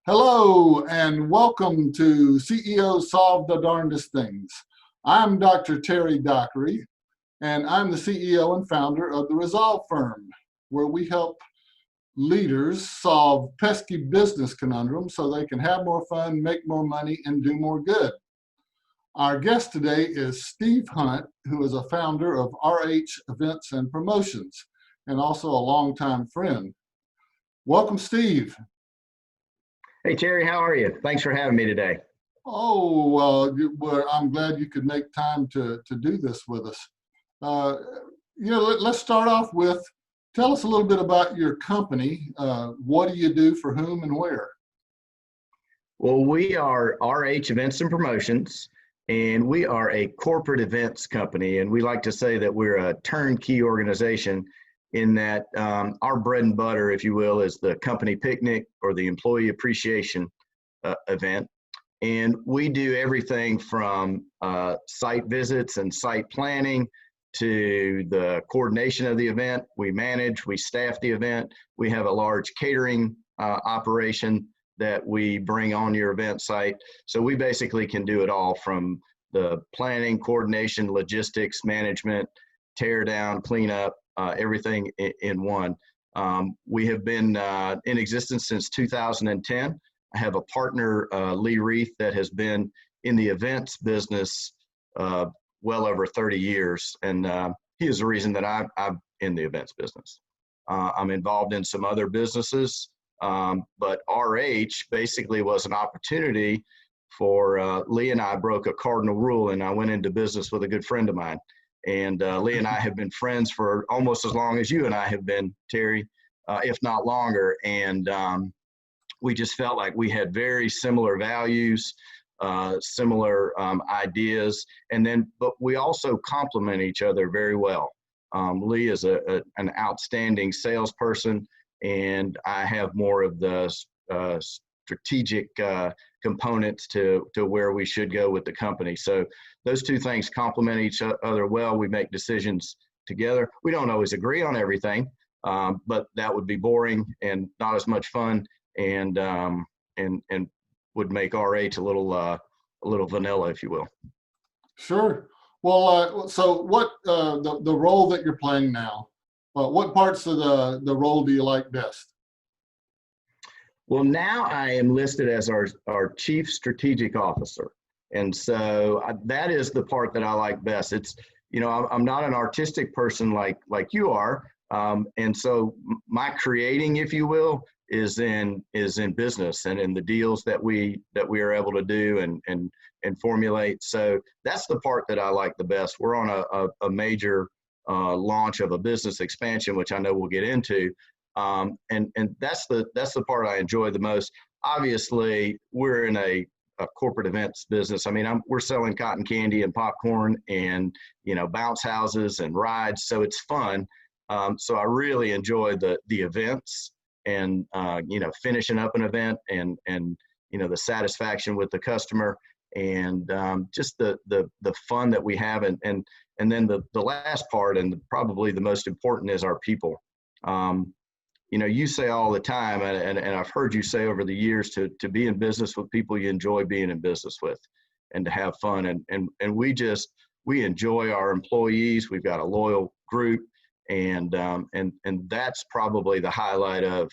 Hello and welcome to CEO Solve the Darndest Things. I'm Dr. Terry Dockery, and I'm the CEO and founder of the Resolve firm, where we help leaders solve pesky business conundrums so they can have more fun, make more money, and do more good. Our guest today is Steve Hunt, who is a founder of RH Events and Promotions, and also a longtime friend. Welcome, Steve. Hey, Terry, how are you? Thanks for having me today. Oh, well, I'm glad you could make time to do this with us. Let's start off with, tell us a little bit about your company. What do you do for whom and where? Well, we are RH Events and Promotions, and we are a corporate events company. And we like to say that we're a turnkey organization in that our bread and butter, if you will, is the company picnic or the employee appreciation event. And we do everything from site visits and site planning to the coordination of the event. We manage, we staff the event. We have a large catering operation that we bring on your event site. So we basically can do it all, from the planning, coordination, logistics, management, tear down, clean up, everything in one. We have been in existence since 2010. I have a partner, Lee Reith, that has been in the events business well over 30 years. And he is the reason that I'm in the events business. I'm involved in some other businesses, but RH basically was an opportunity for Lee and I broke a cardinal rule, and I went into business with a good friend of mine. And Lee and I have been friends for almost as long as you and I have been, Terry, if not longer. And we just felt like we had very similar values, similar ideas, but we also complement each other very well. Lee is an outstanding salesperson, and I have more of the strategic components to where we should go with the company. So those two things complement each other well. We make decisions together. We don't always agree on everything, but that would be boring and not as much fun, and would make RH a little vanilla, if you will. Sure. Well, so what the role that you're playing now? What parts of the role do you like best? Well, now I am listed as our Chief Strategic Officer. And so that is the part that I like best. It's, I'm not an artistic person like you are. And so my creating, if you will, is in business and in the deals that we are able to do and formulate. So that's the part that I like the best. We're on a major launch of a business expansion, which I know we'll get into. And that's the part I enjoy the most. Obviously, we're in a corporate events business. I mean, we're selling cotton candy and popcorn and, bounce houses and rides. So it's fun. So I really enjoy the events and, finishing up an event and the satisfaction with the customer and just the fun that we have. And then the last part, and probably the most important, is our people. You say all the time, and I've heard you say over the years, to be in business with people you enjoy being in business with and to have fun. And we enjoy our employees. We've got a loyal group, and that's probably the highlight of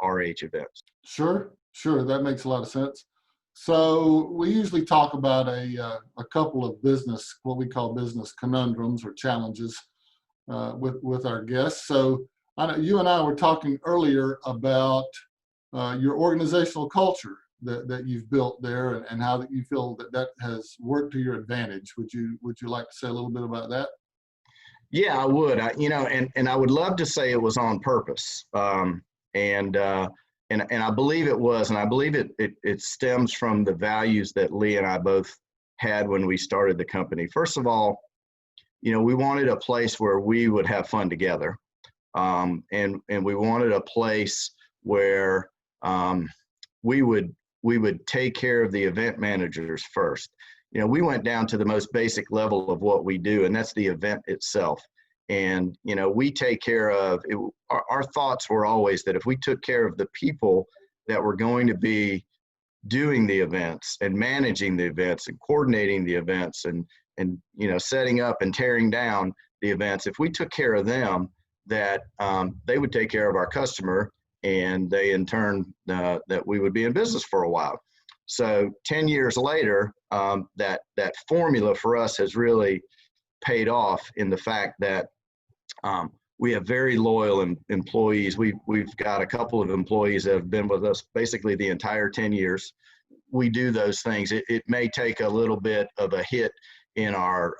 RH Events. Sure. That makes a lot of sense. So we usually talk about a couple of what we call business conundrums or challenges with our guests. So you and I were talking earlier about your organizational culture that you've built there and how that you feel that has worked to your advantage. Would you like to say a little bit about that? Yeah, I would. And I would love to say it was on purpose. And I believe it was, and I believe it stems from the values that Lee and I both had when we started the company. First of all, we wanted a place where we would have fun together. And we wanted a place where we would take care of the event managers first. We went down to the most basic level of what we do, and that's the event itself. And, we take care of it. Our thoughts were always that if we took care of the people that were going to be doing the events and managing the events and coordinating the events and setting up and tearing down the events, if we took care of them, that they would take care of our customer, and they in turn that we would be in business for a while. So 10 years later, that formula for us has really paid off in the fact that we have very loyal employees. We've got a couple of employees that have been with us basically the entire 10 years. We do those things. It may take a little bit of a hit in our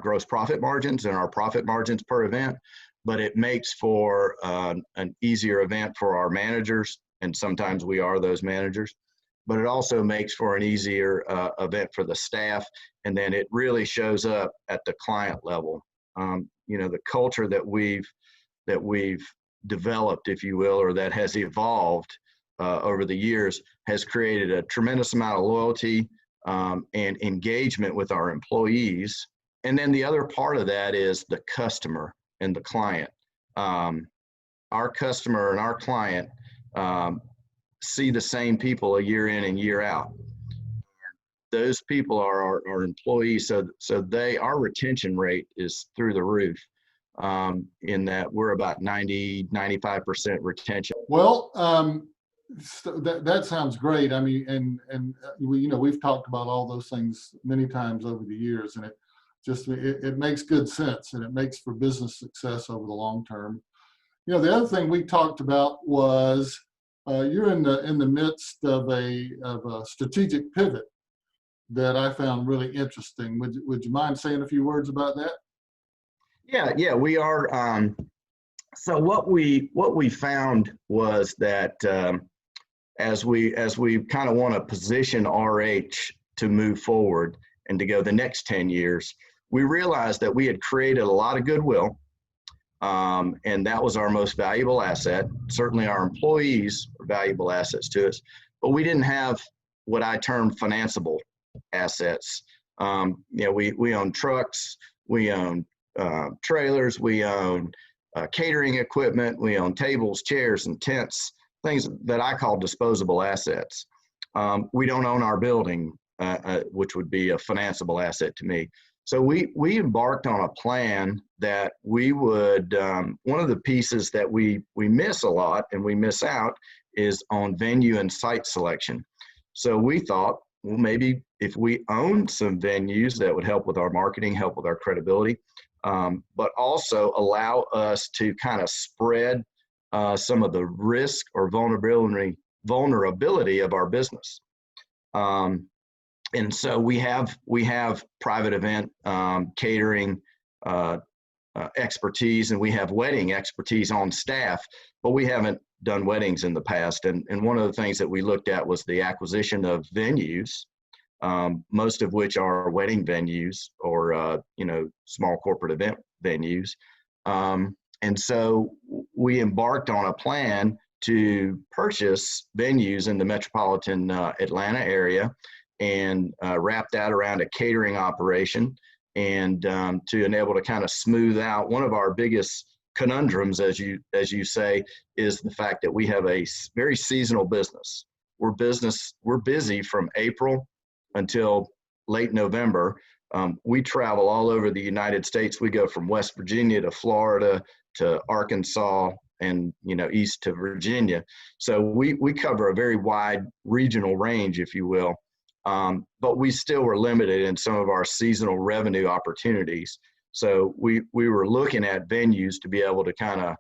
gross profit margins and our profit margins per event, but it makes for an easier event for our managers, and sometimes we are those managers. But it also makes for an easier event for the staff, and then it really shows up at the client level. The culture that we've developed, if you will, or that has evolved over the years, has created a tremendous amount of loyalty and engagement with our employees. And then the other part of that is the customer and the client. Our customer and our client see the same people a year in and year out. Those people are our employees, so our retention rate is through the roof, in that we're about 95% retention. Well, so that sounds great. I mean, and we've talked about all those things many times over the years, and it makes good sense, and it makes for business success over the long term. The other thing we talked about was you're in the midst of a strategic pivot that I found really interesting. Would you mind saying a few words about that? Yeah, we are. So what we found was that as we kind of want to position RH to move forward and to go the next 10 years, we realized that we had created a lot of goodwill, and that was our most valuable asset. Certainly our employees are valuable assets to us, but we didn't have what I term financeable assets. We own trucks, we own trailers, we own catering equipment, we own tables, chairs, and tents, things that I call disposable assets. We don't own our building, which would be a financeable asset to me. So we embarked on a plan that we would, one of the pieces that we miss a lot and we miss out is on venue and site selection. So we thought, well, maybe if we owned some venues, that would help with our marketing, help with our credibility, but also allow us to kind of spread some of the risk or vulnerability of our business. And so we have private event catering expertise, and we have wedding expertise on staff, but we haven't done weddings in the past. And one of the things that we looked at was the acquisition of venues, most of which are wedding venues or small corporate event venues. And so we embarked on a plan to purchase venues in the metropolitan Atlanta area and wrap that around a catering operation, and to enable to kind of smooth out one of our biggest conundrums, as you say, is the fact that we have a very seasonal business. We're busy from April until late November. We travel all over the United States. We go from West Virginia to Florida to Arkansas and east to Virginia. So we cover a very wide regional range, if you will. But we still were limited in some of our seasonal revenue opportunities. So we were looking at venues to be able to kind of,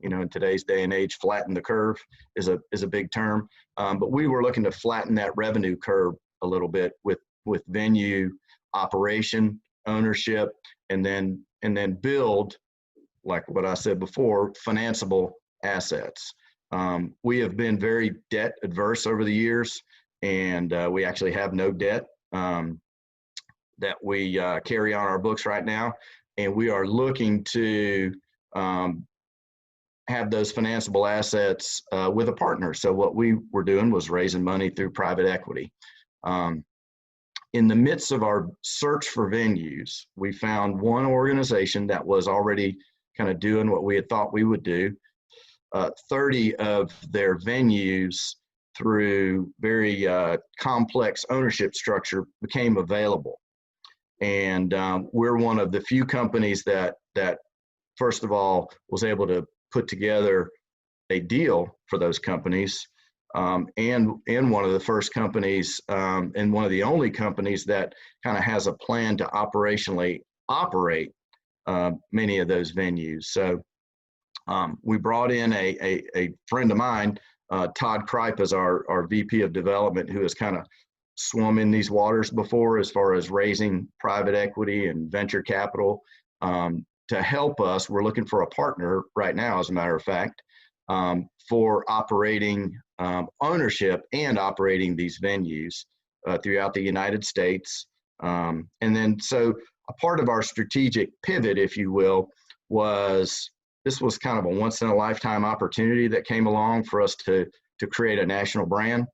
in today's day and age, flatten the curve is a big term. But we were looking to flatten that revenue curve a little bit with venue operation, ownership, and then build, like what I said before, financeable assets. We have been very debt adverse over the years, and we actually have no debt that we carry on our books right now. And we are looking to have those financeable assets with a partner. So what we were doing was raising money through private equity. In the midst of our search for venues, we found one organization that was already kind of doing what we had thought we would do. 30 of their venues through very complex ownership structure became available. And we're one of the few companies that first of all was able to put together a deal for those companies, and one of the first companies and one of the only companies that kind of has a plan to operationally operate many of those venues. So we brought in a friend of mine, Todd Kripe, as our VP of development, who has kind of swum in these waters before as far as raising private equity and venture capital to help us. We're looking for a partner right now, as a matter of fact, for operating ownership and operating these venues throughout the United States. And then so a part of our strategic pivot, if you will, was this was kind of a once in a lifetime opportunity that came along for us to create a national brand.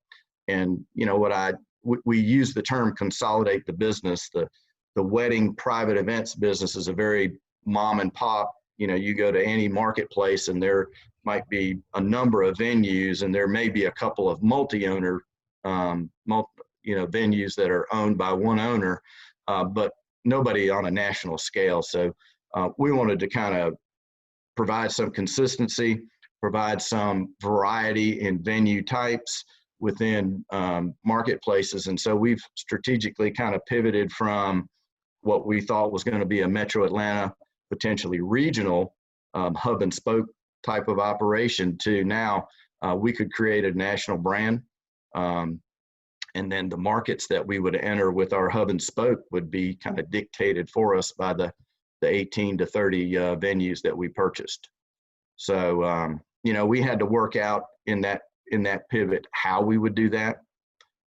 And you know what we use the term consolidate the business. The wedding private events business is a very mom and pop. You know, you go to any marketplace and there might be a number of venues, and there may be a couple of multi-owner, venues that are owned by one owner, but nobody on a national scale. So we wanted to kind of provide some consistency, provide some variety in venue types within marketplaces. And so we've strategically kind of pivoted from what we thought was going to be a Metro Atlanta, potentially regional hub and spoke type of operation to now we could create a national brand. And then the markets that we would enter with our hub and spoke would be kind of dictated for us by the 18 to 30 venues that we purchased. So, we had to work out in that pivot how we would do that,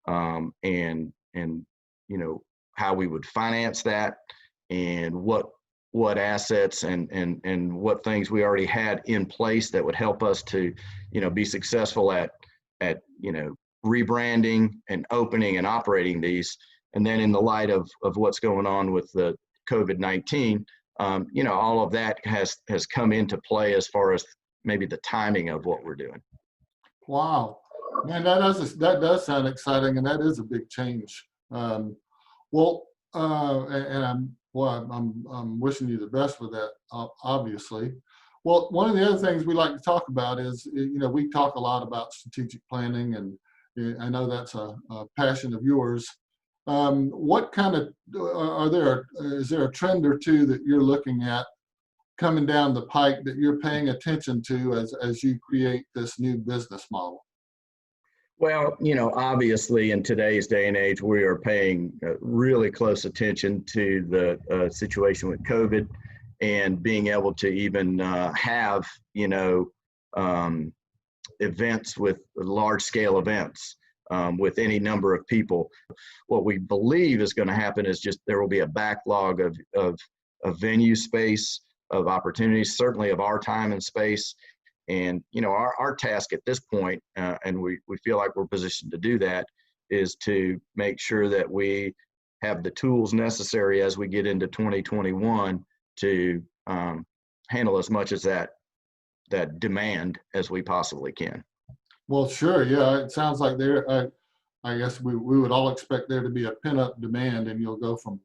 and how we would finance that, and what assets and what things we already had in place that would help us to be successful at rebranding and opening and operating these. And then in the light of what's going on with the COVID-19, all of that has come into play as far as maybe the timing of what we're doing. Wow, man, that does sound exciting, and that is a big change. And I'm wishing you the best with that, obviously. Well, one of the other things we like to talk about is, we talk a lot about strategic planning, and I know that's a passion of yours. What kind of, is there a trend or two that you're looking at coming down the pike that you're paying attention to as you create this new business model? Well, obviously in today's day and age, we are paying really close attention to the situation with COVID, and being able to even have, events with large scale events with any number of people. What we believe is going to happen is just there will be a backlog of venue space, of opportunities, certainly of our time and space. And, our task at this point, and we feel like we're positioned to do that, is to make sure that we have the tools necessary as we get into 2021 to handle as much as that demand as we possibly can. Well, sure. Yeah, it sounds like I guess we would all expect there to be a pent-up demand, and you'll go from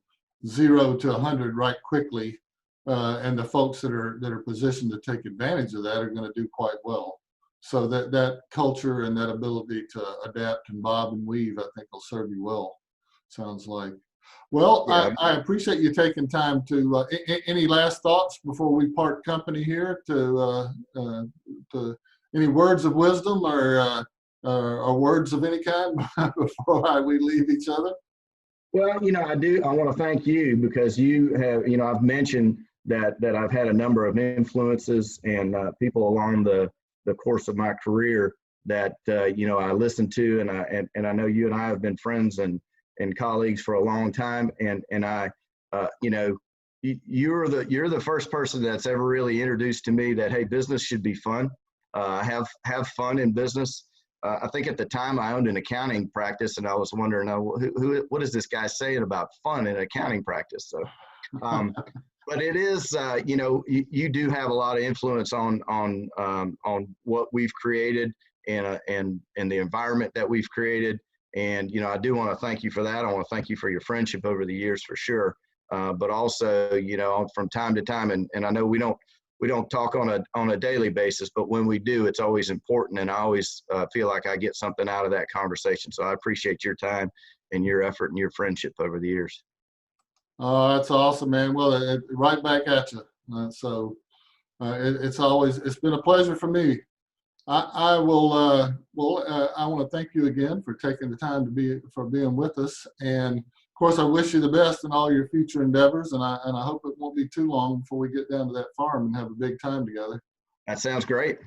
0 to 100 right quickly. And the folks that are positioned to take advantage of that are going to do quite well. So that culture and that ability to adapt and bob and weave, I think, will serve you well. Sounds like. Well, yeah. I appreciate you taking time to. Any last thoughts before we part company here? To any words of wisdom or words of any kind before we leave each other? Well, I do. I want to thank you, because you have. I've mentioned that I've had a number of influences and people along the course of my career that I listened to, and I know you and I have been friends and colleagues for a long time, and I you're the first person that's ever really introduced to me that, hey, business should be fun. Have fun in business. I think at the time I owned an accounting practice, and I was wondering, what is this guy saying about fun in accounting practice? So. But it is, you do have a lot of influence on what we've created, and the environment that we've created. And, I do want to thank you for that. I want to thank you for your friendship over the years for sure. But also, from time to time, and I know we don't talk on a daily basis, but when we do, it's always important. And I always feel like I get something out of that conversation. So I appreciate your time and your effort and your friendship over the years. Oh, that's awesome, man. Well, right back at you. It's been a pleasure for me. I want to thank you again for taking the time for being with us. And of course, I wish you the best in all your future endeavors. And I hope it won't be too long before we get down to that farm and have a big time together. That sounds great.